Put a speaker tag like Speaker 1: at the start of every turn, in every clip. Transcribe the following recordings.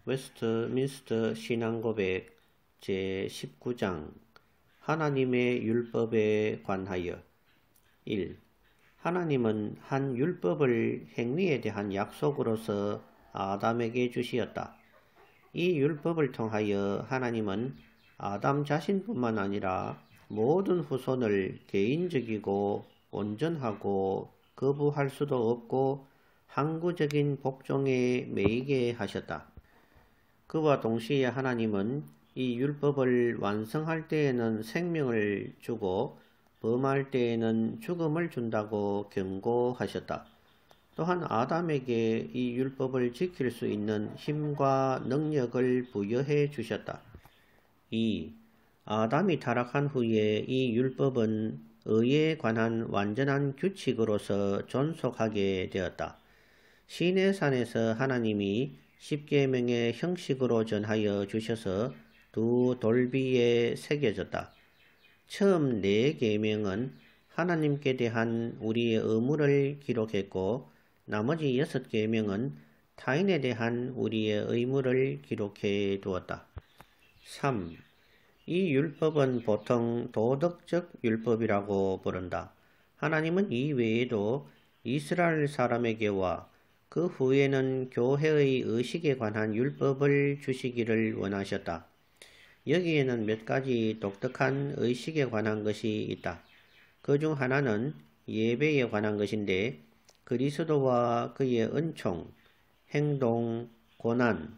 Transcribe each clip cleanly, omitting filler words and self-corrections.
Speaker 1: 웨스트민스터 신앙고백 제19장 하나님의 율법에 관하여 1. 하나님은 한 율법을 행위에 대한 약속으로서 아담에게 주시었다. 이 율법을 통하여 하나님은 아담 자신뿐만 아니라 모든 후손을 개인적이고 온전하고 거부할 수도 없고 항구적인 복종에 매이게 하셨다. 그와 동시에 하나님은 이 율법을 완성할 때에는 생명을 주고 범할 때에는 죽음을 준다고 경고하셨다. 또한 아담에게 이 율법을 지킬 수 있는 힘과 능력을 부여해 주셨다. 2. 아담이 타락한 후에 이 율법은 의에 관한 완전한 규칙으로서 존속하게 되었다. 시내산에서 하나님이 십계명의 형식으로 전하여 주셔서 두 돌비에 새겨졌다. 처음 4계명은 하나님께 대한 우리의 의무를 기록했고 나머지 6계명은 타인에 대한 우리의 의무를 기록해 두었다. 3. 이 율법은 보통 도덕적 율법이라고 부른다. 하나님은 이 외에도 이스라엘 사람에게와 그 후에는 교회의 의식에 관한 율법을 주시기를 원하셨다. 여기에는 몇 가지 독특한 의식에 관한 것이 있다. 그 중 하나는 예배에 관한 것인데 그리스도와 그의 은총, 행동, 고난,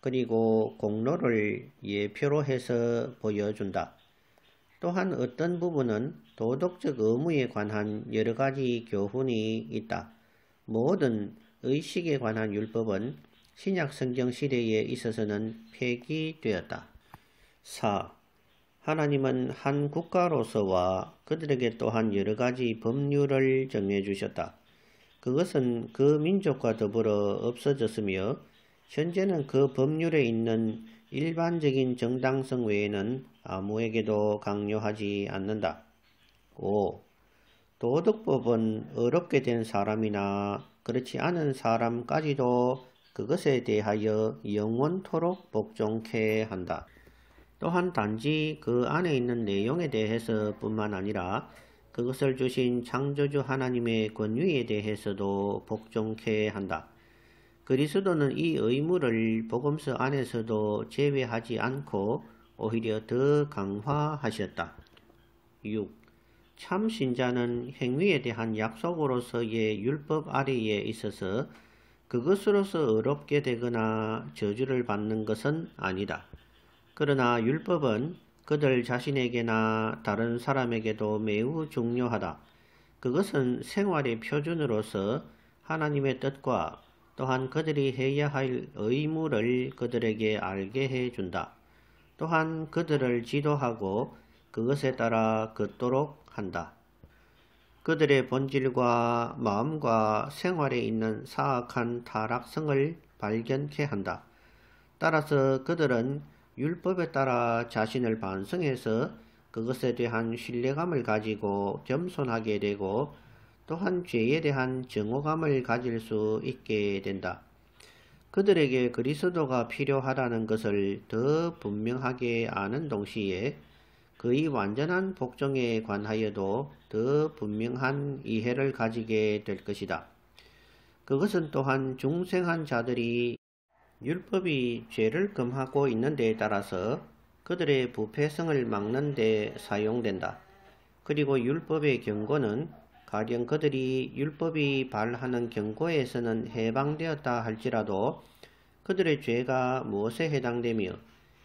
Speaker 1: 그리고 공로를 예표로 해서 보여준다. 또한 어떤 부분은 도덕적 의무에 관한 여러 가지 교훈이 있다. 모든 의식에 관한 율법은 신약 성경 시대에 있어서는 폐기되었다. 4. 하나님은 한 국가로서와 그들에게 또한 여러 가지 법률을 정해 주셨다. 그것은 그 민족과 더불어 없어졌으며 현재는 그 법률에 있는 일반적인 정당성 외에는 아무에게도 강요하지 않는다. 5. 도덕법은 어렵게 된 사람이나 그렇지 않은 사람까지도 그것에 대하여 영원토록 복종케 한다. 또한 단지 그 안에 있는 내용에 대해서 뿐만 아니라 그것을 주신 창조주 하나님의 권위에 대해서도 복종케 한다. 그리스도는 이 의무를 복음서 안에서도 제외하지 않고 오히려 더 강화하셨다. 6. 참 신자는 행위에 대한 약속으로서의 율법 아래에 있어서 그것으로서 어렵게 되거나 저주를 받는 것은 아니다. 그러나 율법은 그들 자신에게나 다른 사람에게도 매우 중요하다. 그것은 생활의 표준으로서 하나님의 뜻과 또한 그들이 해야 할 의무를 그들에게 알게 해준다. 또한 그들을 지도하고 그것에 따라 걷도록 한다. 그들의 본질과 마음과 생활에 있는 사악한 타락성을 발견케 한다. 따라서 그들은 율법에 따라 자신을 반성해서 그것에 대한 신뢰감을 가지고 겸손하게 되고 또한 죄에 대한 정오감을 가질 수 있게 된다. 그들에게 그리스도가 필요하다는 것을 더 분명하게 아는 동시에 그의 완전한 복종에 관하여도 더 분명한 이해를 가지게 될 것이다. 그것은 또한 중생한 자들이 율법이 죄를 금하고 있는 데에 따라서 그들의 부패성을 막는 데 사용된다. 그리고 율법의 경고는 가령 그들이 율법이 발하는 경고에서는 해방되었다 할지라도 그들의 죄가 무엇에 해당되며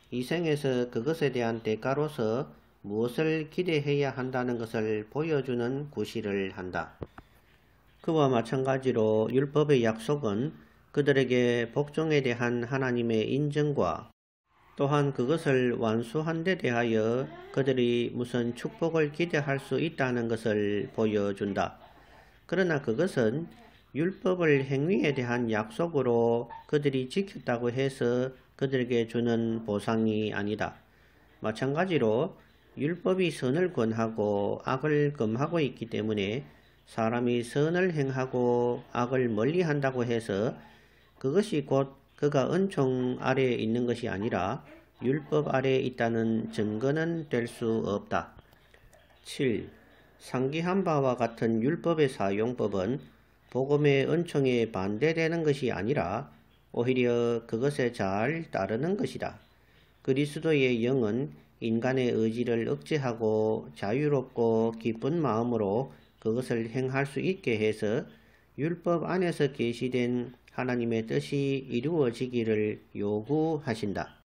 Speaker 1: 이 생에서 그것에 대한 대가로서 무엇을 기대해야 한다는 것을 보여주는 구실을 한다. 그와 마찬가지로 율법의 약속은 그들에게 복종에 대한 하나님의 인정과 또한 그것을 완수한 데 대하여 그들이 무슨 축복을 기대할 수 있다는 것을 보여준다. 그러나 그것은 율법을 행위에 대한 약속으로 그들이 지켰다고 해서 그들에게 주는 보상이 아니다. 마찬가지로 율법이 선을 권하고 악을 금하고 있기 때문에 사람이 선을 행하고 악을 멀리한다고 해서 그것이 곧 그가 은총 아래에 있는 것이 아니라 율법 아래에 있다는 증거는 될 수 없다. 7. 상기한 바와 같은 율법의 사용법은 복음의 은총에 반대되는 것이 아니라 오히려 그것에 잘 따르는 것이다. 그리스도의 영은 인간의 의지를 억제하고 자유롭고 기쁜 마음으로 그것을 행할 수 있게 해서 율법 안에서 계시된 하나님의 뜻이 이루어지기를 요구하신다.